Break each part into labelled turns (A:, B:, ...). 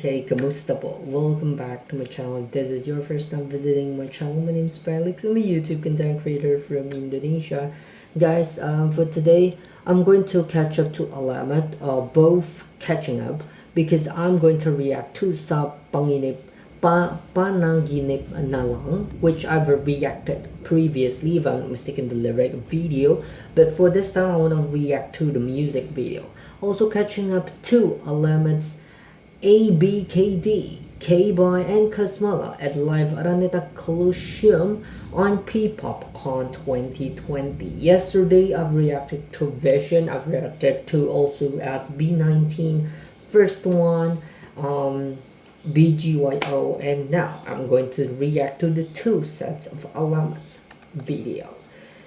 A: Okay, kamusta po? Welcome back to my channel. If this is your first time visiting my channel, my name is Felix. I'm a YouTube content creator from Indonesia. Guys, for today, I'm going to catch up to ALAMAT, both catching up, because I'm going to react to sa Panaginip na lang, which I've reacted previously, if I'm not mistaken, the lyric video. But for this time, I want to react to the music video. Also catching up to ALAMAT's ABKD, Kbye and Kasmala at Live Araneta Colosseum on PPOPCON 2020. Yesterday, I've reacted to Vision. I've reacted to also as B19, first one, BGYO, and now I'm going to react to the two sets of ALAMAT's video.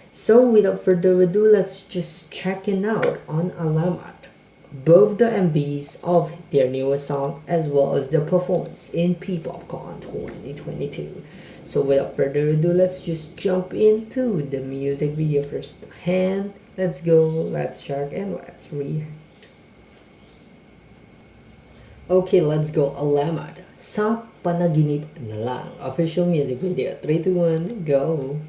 A: So without further ado, let's just check it out on ALAMAT. Both the MVs of their newest song as well as their performance in PPOPCON 2022. So without further ado, let's just jump into the music video first hand. Let's go, let's check, and let's react. Okay, let's go. ALAMAT, Sa Panaginip na lang. Official music video. 3, 2, 1, go.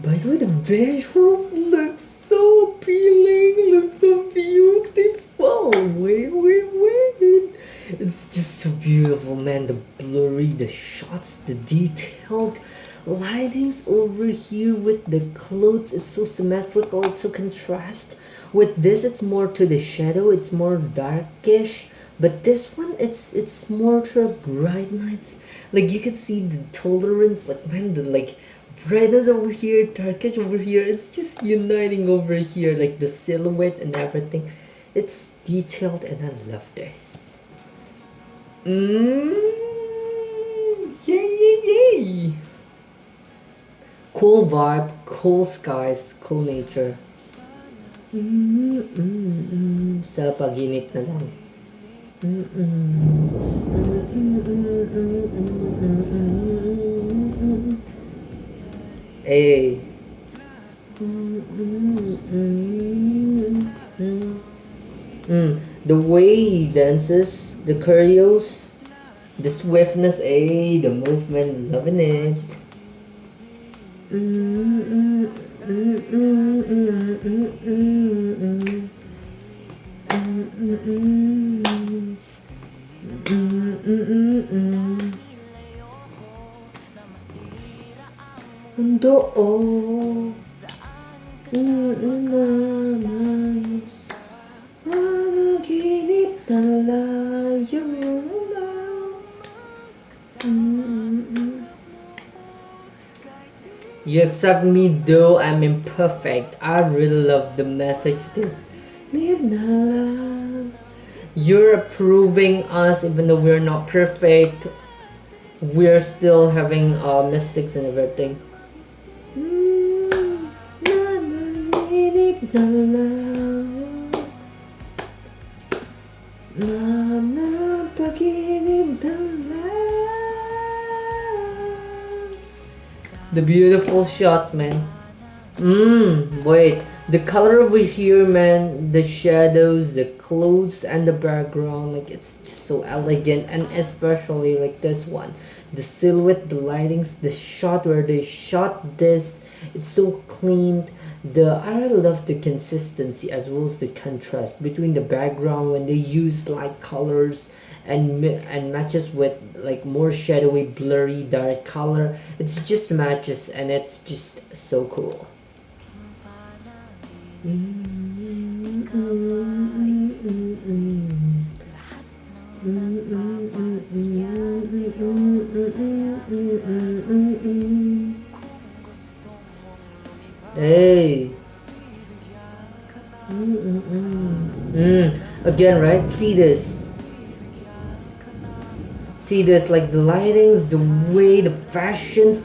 A: By the way, the visuals look so appealing, look so beautiful. Wait. It's just so beautiful, man. The blurry, the shots, the detailed lightings over here with the clothes. It's so symmetrical, it's so contrast. With this, it's more to the shadow, it's more darkish. But this one, it's more to bright nights. Like you can see the tolerance, like man, the like brightness over here, darkish over here. It's just uniting over here, like the silhouette and everything. It's detailed, and I love this. Yay! Cool vibe, cool skies, cool nature. Sa paginip na lang. Hey. The way he dances, the choreos, the swiftness, the movement, loving it. Panaginip talayo. You accept me though I'm imperfect. I really love the message of this. Live na lang. You're approving us even though we're not perfect. We're still having mistakes and everything. The beautiful shots, man. Wait, the color over here, man, the shadows, the clothes, and the background, like it's just so elegant. And especially like this one, the silhouette, the lightings, the shot where they shot this, it's so clean. I love the consistency as well as the contrast between the background when they use light colors and matches with like more shadowy, blurry, dark color. It's just matches, and it's just so cool. Hey. Again, right? See this, like the lightings, the way, the fashions,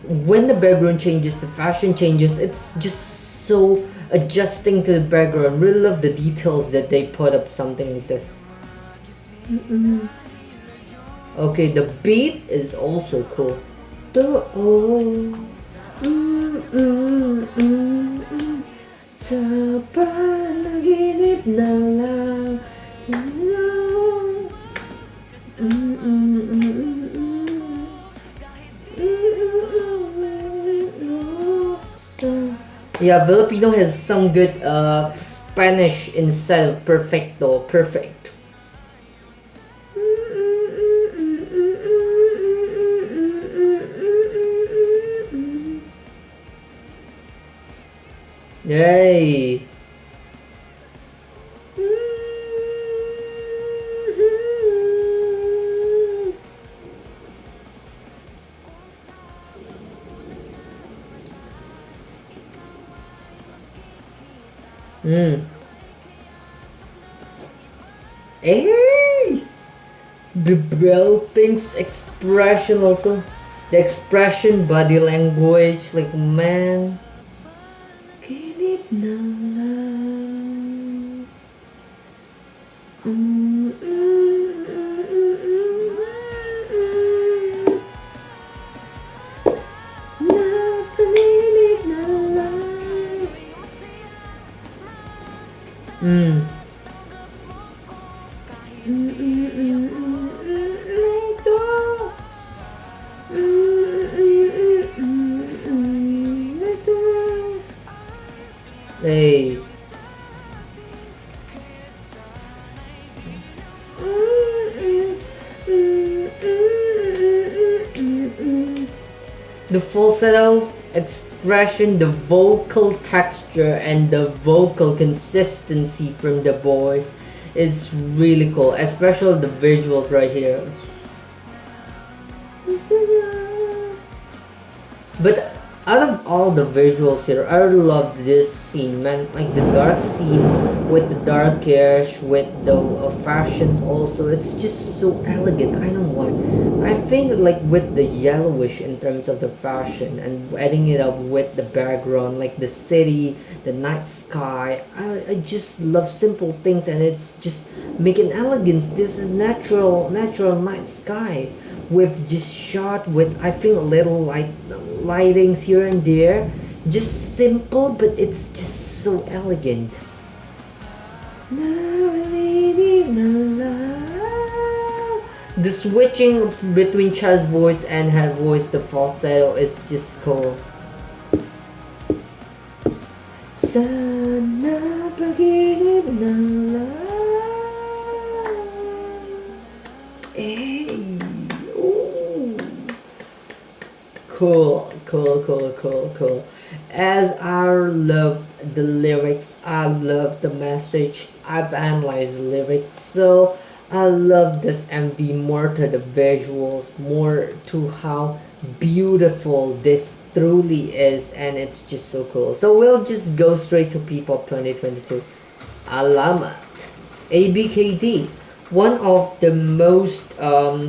A: when the background changes, the fashion changes. It's just so adjusting to the background. Really love the details that they put up something like this. Okay, the beat is also cool. Sa panaginip na lang. Yeah, Filipino has some good Spanish instead of perfecto, perfect. Yay! Hey! The belting's expression also. The expression, body language, like man. Kinip na lang. Napaninip na lang. Hey. The falsetto expression, the vocal texture, and the vocal consistency from the voice, it's really cool, especially the visuals right here. But out of all the visuals here, I really love this scene, man. Like the dark scene with the darkish, with the fashions also. It's just so elegant. I don't know why. I think like with the yellowish in terms of the fashion and adding it up with the background, like the city, the night sky. I just love simple things, and it's just making elegance. This is natural night sky with just shot with, I feel, little lightings here and there, just simple, but it's just so elegant. The switching between child's voice and her voice, the falsetto, is just cool. Sana paginip na lang. Hey. Ooh. Cool. As I love the lyrics, I love the message, I've analyzed the lyrics, so I love this MV more to the visuals, more to how beautiful this truly is, and it's just so cool. So we'll just go straight to PPOP2022. ALAMAT. ABKD. One of the most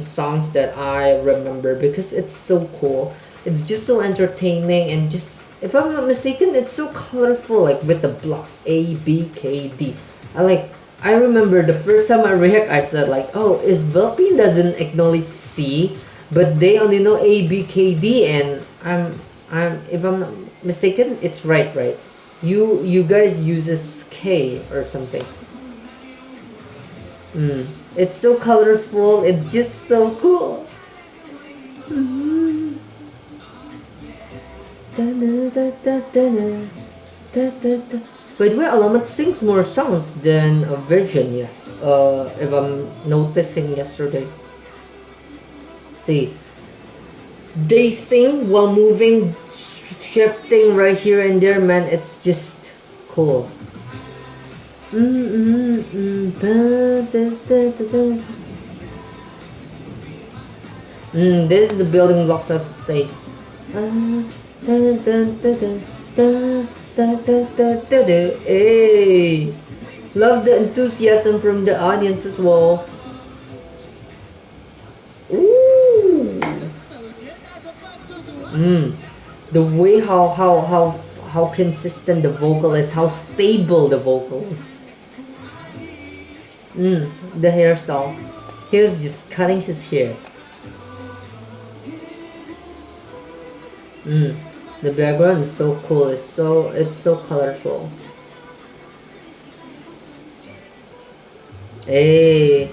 A: songs that I remember because it's so cool. It's just so entertaining, and just, if I'm not mistaken, it's so colorful, like with the blocks ABKD. I remember the first time I react, I said like, oh, is Philippine doesn't acknowledge C, but they only know ABKD, and I'm if I'm not mistaken, it's right. You guys uses K or something. It's so colorful. It's just so cool. By the way, Alamat sings more songs than Vision, yeah. If I'm noticing yesterday. See, they sing while moving, shifting right here and there, man. It's just cool. This is the building blocks of state. Hey, love the enthusiasm from the audience as well. Ooh. The way how consistent the vocal is, how stable the vocal is. The hairstyle. He's just cutting his hair. The background is so cool. It's so colorful. Hey.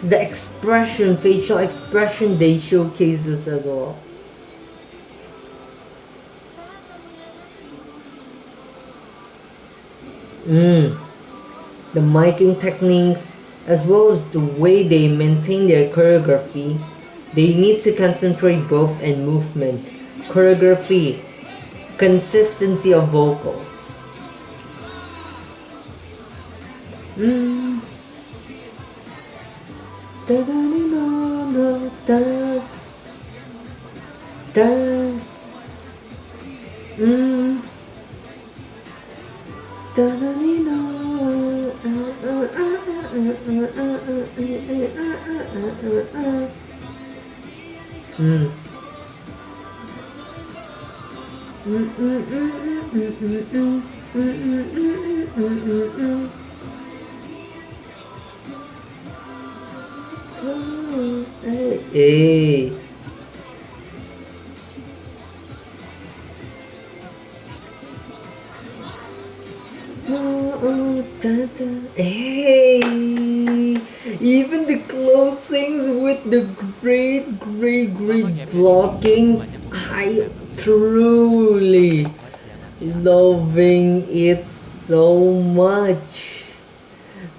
A: The expression, facial expression they showcases as well. The miking techniques, as well as the way they maintain their choreography, they need to concentrate both in movement, choreography, consistency of vocals. Da da da da da da da Hey. Hey. Even the closings with the great blockings, I truly loving it so much.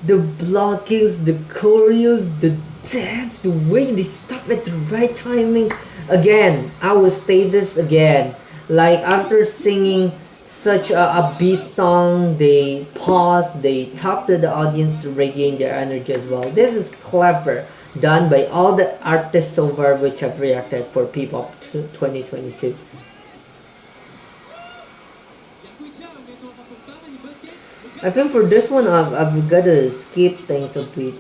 A: The blockings, the choreos, the dance, the way they stop at the right timing. Again, I will state this again. Like after singing such a beat song, they pause, they talk to the audience to regain their energy as well. This is clever, done by all the artists so far which have reacted for P-pop 2022. I think for this one, I've gotta skip things a bit.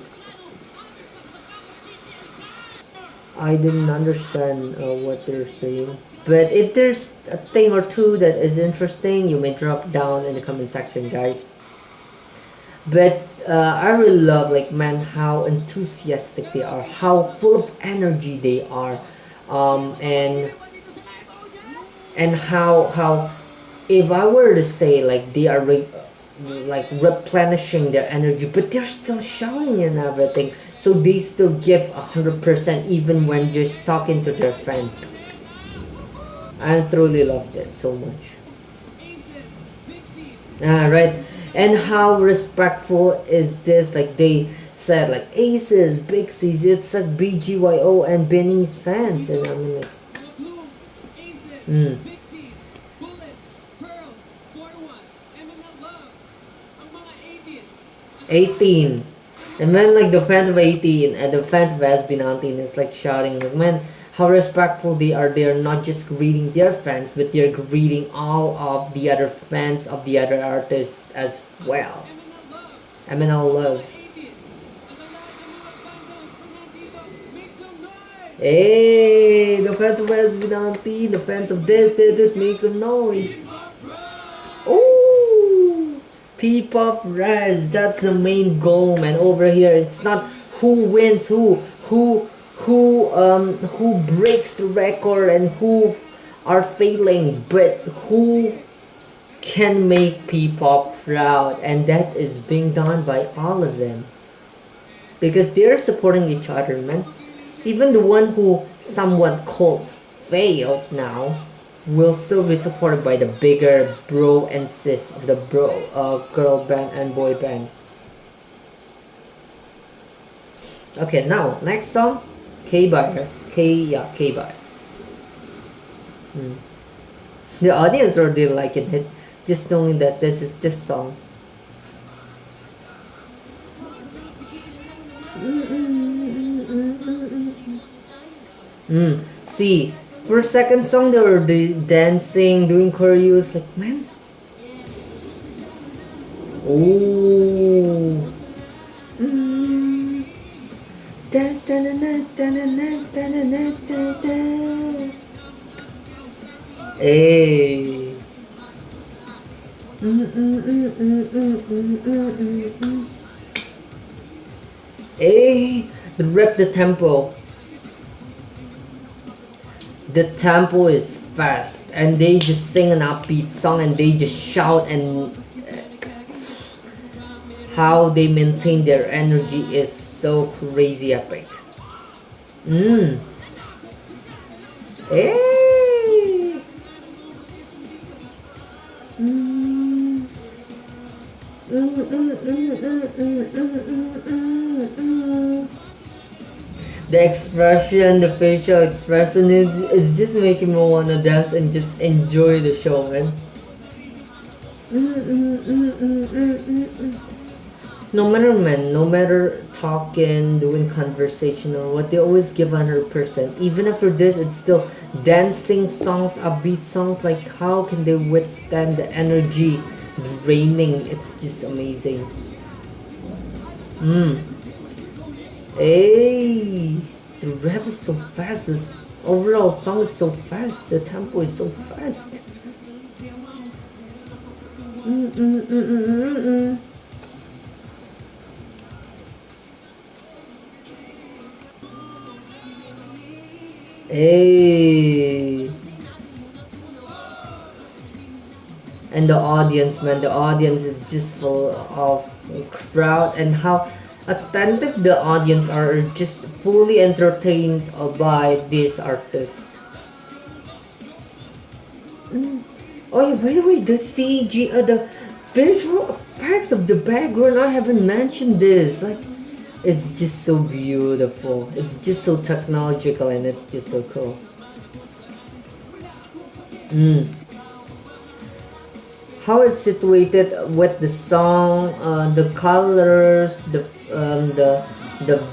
A: I didn't understand what they're saying. But if there's a thing or two that is interesting, you may drop down in the comment section, guys. But I really love, like, man, how enthusiastic they are, how full of energy they are, and how if I were to say like they are like replenishing their energy, but they're still shouting and everything, so they still give 100% even when just talking to their friends. I truly loved it so much. Right. And how respectful is this? Like they said, like Aces, Bixies, it's like BGYO and Benny's fans, and I mean like, 18. And then like the fans of 18 and the fans of SB19 is like shouting like, man, how respectful they are. They are not just greeting their fans, but they're greeting all of the other fans of the other artists as well. MNL love. Hey, the fans of SB19, the fans of this make some noise. Oh, P-pop res, that's the main goal, man. Over here, it's not who wins who breaks the record and who are failing, but who can make P-pop proud, and that is being done by all of them because they're supporting each other, man. Even the one who somewhat called failed now will still be supported by the bigger bro and sis of the girl band and boy band. Okay, now next song, Kbye. Kbye. The audience already liking it, just knowing that this is this song. See, For a second song, they were dancing, doing choreos. Like, man. Oh. Mm. Da, da, da, da, da, da, da, da, da, da. Hey. Hey. The rep the tempo. The tempo is fast, and they just sing an upbeat song, and they just shout, and how they maintain their energy is so crazy epic. Mm. Hey. Mm. The expression, the facial expression, it's just making me wanna dance and just enjoy the show, man. No matter man, no matter talking, doing conversation or what, they always give 100%. Even after this, it's still dancing songs, upbeat songs. Like how can they withstand the energy draining? It's just amazing. Hey, the rap is so fast. This overall song is so fast. The tempo is so fast. Hey. And the audience, man, the audience is just full of a crowd, and how attentive the audience are, just fully entertained by this artist. Oh yeah, by the way, the CG, the visual effects of the background, I haven't mentioned this. Like, it's just so beautiful. It's just so technological, and it's just so cool. How it's situated with the song, the colors, the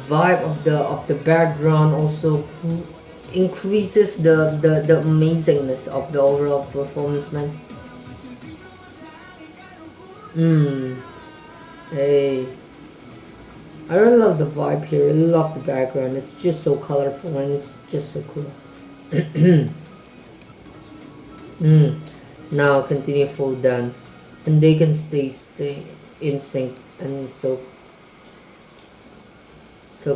A: vibe of the background also increases the amazingness of the overall performance, man. Hey, I really love the vibe here. I really love the background. It's just so colorful, and it's just so cool. Now continue full dance, and they can stay in sync and so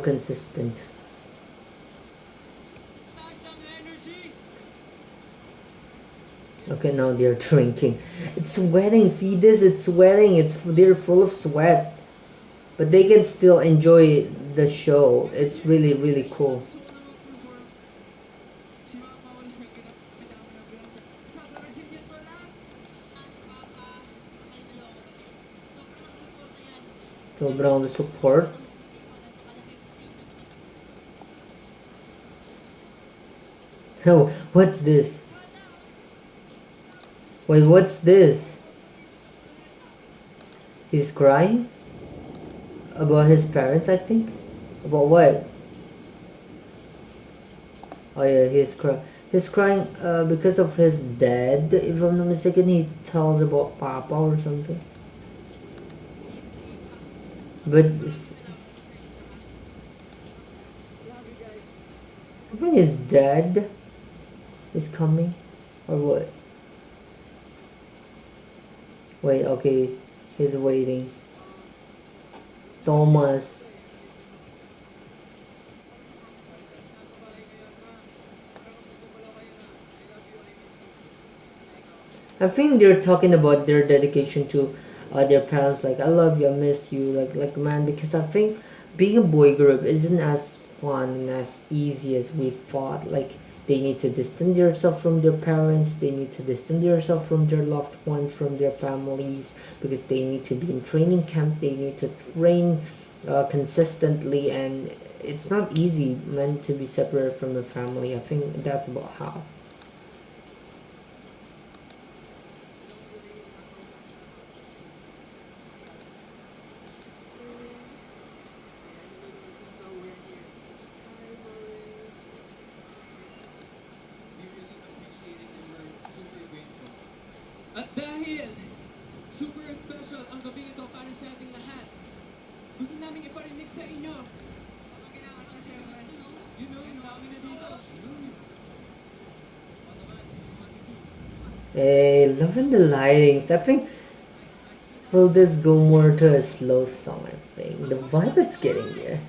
A: consistent. Okay, now they're drinking. It's sweating. See this? It's sweating. They're full of sweat, but they can still enjoy the show. It's really cool. Sobrang support. Oh, what's this? Wait, what's this? He's crying? About his parents, I think? About what? Oh yeah, he's crying because of his dad. If I'm not mistaken, he tells about Papa or something. But I think his dad is coming. Or what? Wait, okay. He's waiting. Tomas. I think they're talking about their dedication to their parents. Like, I love you, I miss you. Like man, because I think being a boy group isn't as fun and as easy as we thought. Like, they need to distance themselves from their parents. They need to distance themselves from their loved ones, from their families, because they need to be in training camp. They need to train consistently, and it's not easy, man, to be separated from the family. I think that's about how. Hey, loving the lightings. I think will this go more to a slow song, I think. The vibe it's getting there.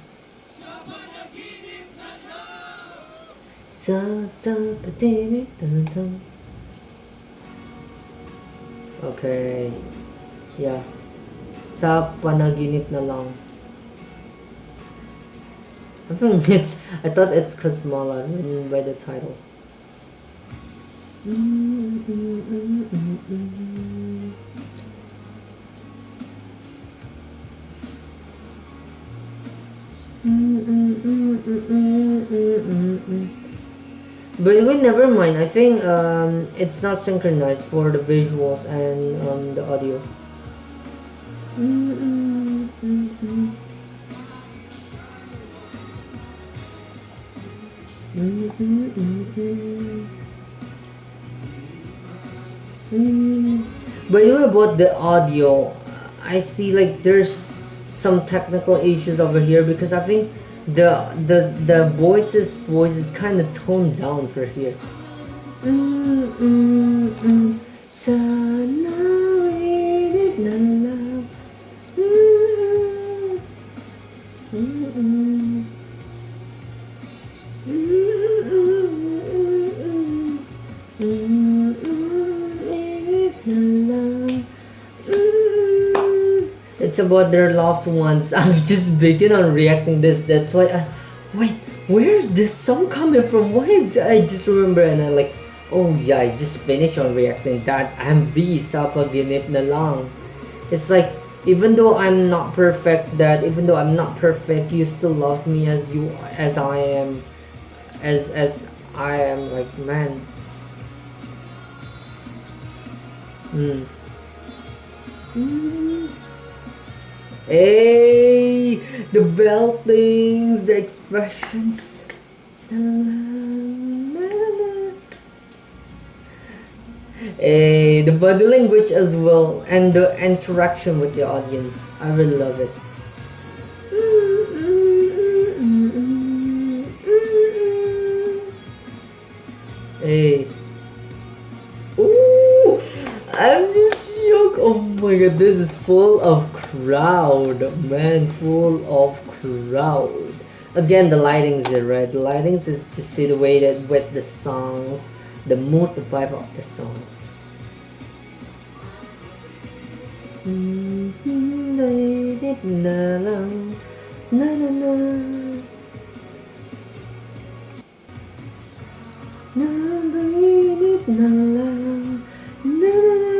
A: Okay. Yeah. Sa panaginip na lang. I thought it's Kasmala by the title. By the way, never mind. I think it's not synchronized for the visuals and the audio. By the way, about the audio, I see like there's some technical issues over here because I think the voice is kind of toned down for here. Sana winip na lang. It's about their loved ones. I've just begun on reacting this. That's why wait, where's this song coming from? Why is I just remember and I'm like, oh yeah, I just finished on reacting that. I'm V sa panaginip na lang. It's like even though I'm not perfect, you still loved me as I am, as I am, like, man. Hey, the beltings, the expressions. Hey, the body language as well, and the interaction with the audience. I really love it. Hey. Ooh! I'm just shocked. Oh my god, this is full of crowd, man. Full of crowd. Again, the lightings are right. The lightings is just situated with the songs, the mood, the vibe of the songs. Na na na. Nabanginip na lang. Na na na.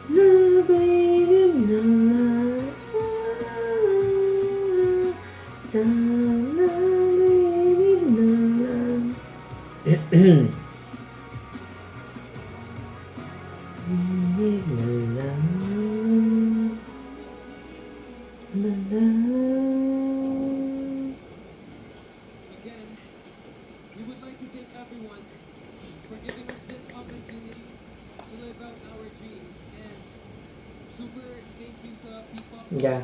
A: Nabanginip na lang. Sana nabanginip na lang. Banginip na lang. Na lang. Yeah.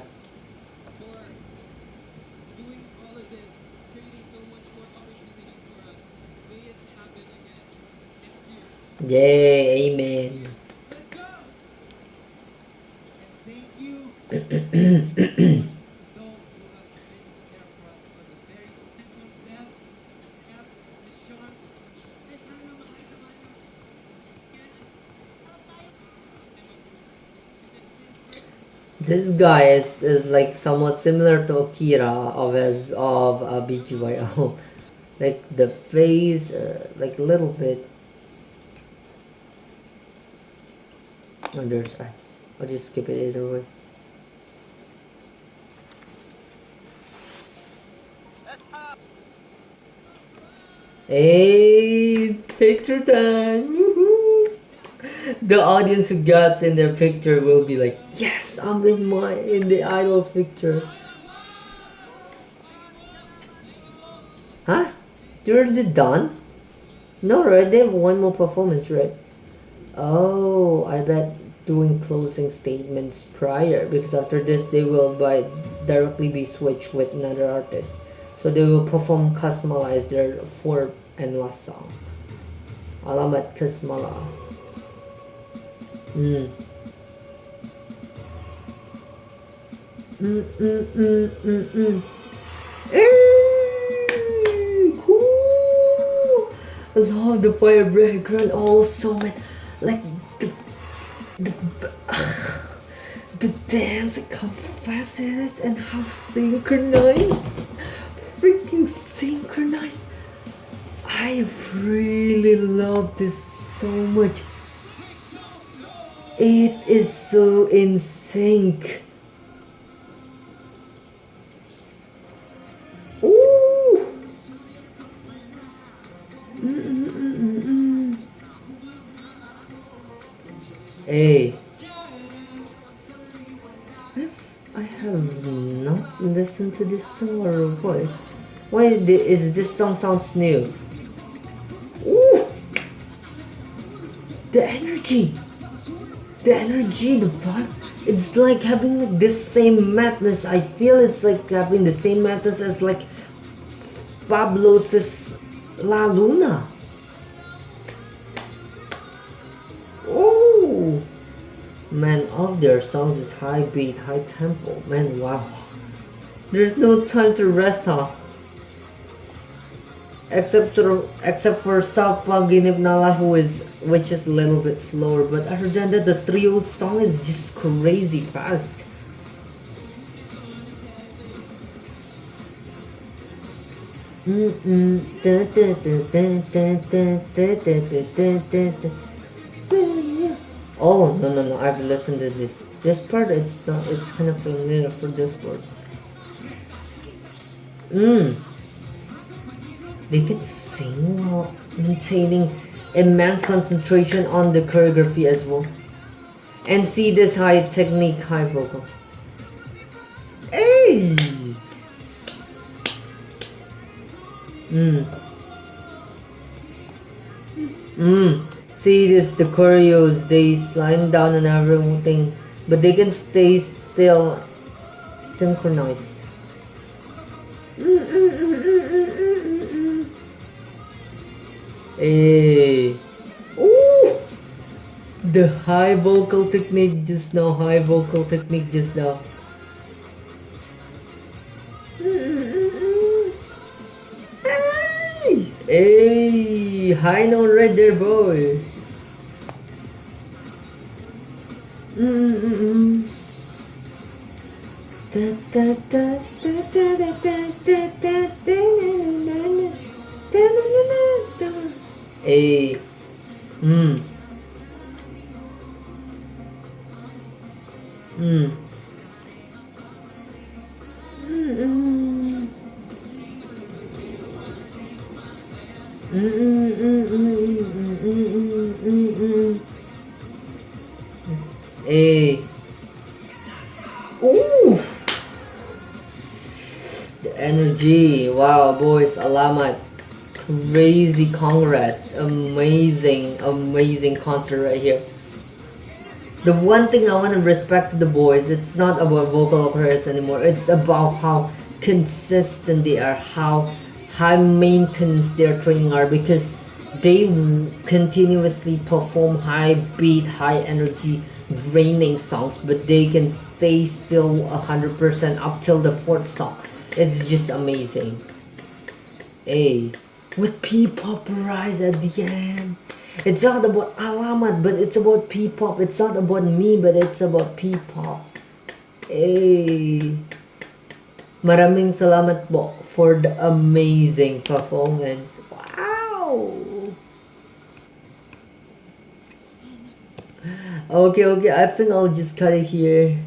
A: Yay, amen. This guy is like somewhat similar to Akira of BGYO. Like the face, like a little bit. And there's eyes. I'll just skip it either way. Hey, picture time! Woohoo! The audience who gets in their picture will be like, yes, I'm in the idol's picture. Huh? They're already done? No, right? They have one more performance, right? Oh, I bet doing closing statements prior, because after this they will directly be switched with another artist. So they will perform Kasmala as their fourth and last song. Alamat Kasmala. Mm. Cool. I love the fire background also, man. Like the the dance, like how fast it is and how synchronized. Freaking synchronized. I really love this so much. It is so in sync. Ooh. Hey, I have not listened to this song or what? Why is this song sounds new? Ooh, the energy, the vibe. It's like having like this same madness. I feel it's like having the same madness as like Pablo's La Luna. Oh, man, all of their songs is high beat, high tempo. Man, wow. There's no time to rest, huh? Except for South Panaginip Nala, which is a little bit slower. But other than that, the trio song is just crazy fast. Oh no! I've listened to this. This part it's not. It's kind of familiar for this part. They could sing while maintaining immense concentration on the choreography as well. And see this high technique, high vocal. Hey! See this, the choreos, they slide down and everything, but they can stay still synchronized. Hey. Ooh! The high vocal technique just now, Hey, high note right there, boy. Hey. Hey. Ooh. The energy. Wow, boys, Alamat. Crazy, congrats. Amazing concert right here. The one thing I want to respect to the boys, it's not about vocal occurrence anymore. It's about how consistent they are, how high maintenance their training are, because they continuously perform high beat, high energy, draining songs, but they can stay still 100% up till the fourth song. It's just amazing. Hey, with P-pop rise at the end. It's not about Alamat, but it's about P-pop. It's not about me, but it's about P-pop. Hey. Maraming salamat po for the amazing performance. Wow. Okay, I think I'll just cut it here.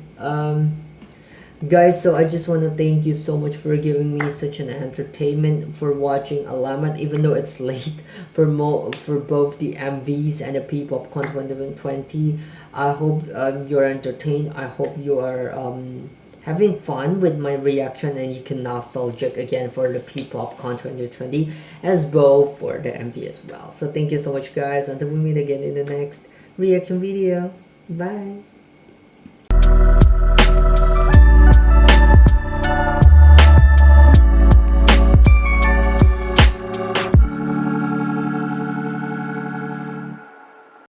A: Guys, so I just want to thank you so much for giving me such an entertainment, for watching Alamat, even though it's late for both the MVs and the PPOPCON22. I hope you're entertained. I hope you are having fun with my reaction, and you can nostalgic again for the PPOPCON22 as both for the MV as well. So thank you so much, guys. Until we meet again in the next reaction video. Bye.